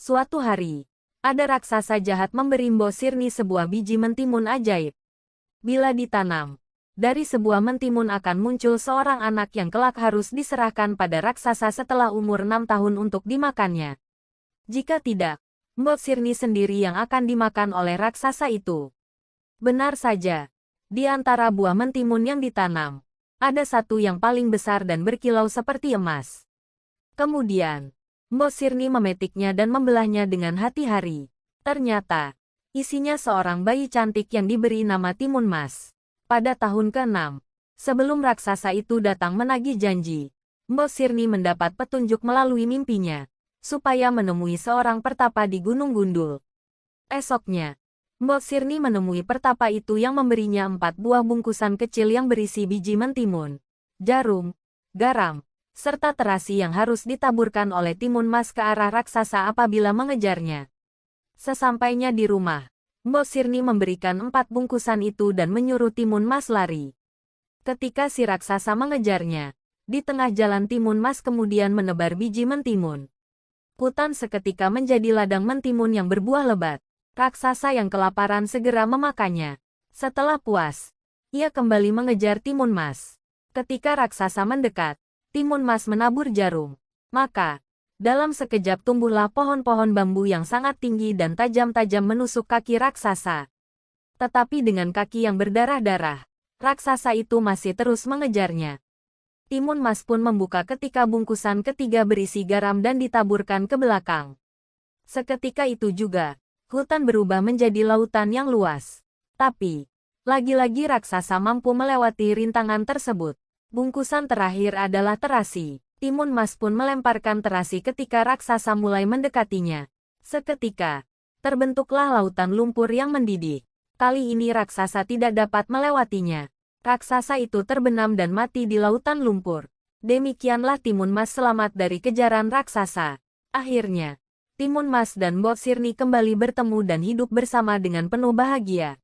Suatu hari, ada raksasa jahat memberi Mbok Sirni sebuah biji mentimun ajaib. Bila ditanam, dari sebuah mentimun akan muncul seorang anak yang kelak harus diserahkan pada raksasa setelah umur 6 tahun untuk dimakannya. Jika tidak, Mbok Sirni sendiri yang akan dimakan oleh raksasa itu. Benar saja, di antara buah mentimun yang ditanam, ada satu yang paling besar dan berkilau seperti emas. Kemudian, Mbok Sirni memetiknya dan membelahnya dengan hati-hati. Ternyata, isinya seorang bayi cantik yang diberi nama Timun Mas. Pada tahun ke-6, sebelum raksasa itu datang menagih janji, Mbok Sirni mendapat petunjuk melalui mimpinya, supaya menemui seorang pertapa di Gunung Gundul. Esoknya, Mbok Sirni menemui pertapa itu yang memberinya 4 buah bungkusan kecil yang berisi biji mentimun, jarum, garam, serta terasi yang harus ditaburkan oleh Timun Mas ke arah raksasa apabila mengejarnya. Sesampainya di rumah, Mbok Sirni memberikan 4 bungkusan itu dan menyuruh Timun Mas lari. Ketika si raksasa mengejarnya, di tengah jalan Timun Mas kemudian menebar biji mentimun. Hutan seketika menjadi ladang mentimun yang berbuah lebat. Raksasa yang kelaparan segera memakannya. Setelah puas, ia kembali mengejar Timun Mas. Ketika raksasa mendekat, Timun Mas menabur jarum. Maka, dalam sekejap tumbuhlah pohon-pohon bambu yang sangat tinggi dan tajam-tajam menusuk kaki raksasa. Tetapi dengan kaki yang berdarah-darah, raksasa itu masih terus mengejarnya. Timun Mas pun membuka ketika bungkusan ketiga berisi garam dan ditaburkan ke belakang. Seketika itu juga, hutan berubah menjadi lautan yang luas. Tapi, lagi-lagi raksasa mampu melewati rintangan tersebut. Bungkusan terakhir adalah terasi. Timun Mas pun melemparkan terasi ketika raksasa mulai mendekatinya. Seketika, terbentuklah lautan lumpur yang mendidih. Kali ini raksasa tidak dapat melewatinya. Raksasa itu terbenam dan mati di lautan lumpur. Demikianlah Timun Mas selamat dari kejaran raksasa. Akhirnya, Timun Mas dan Mbok Sirni kembali bertemu dan hidup bersama dengan penuh bahagia.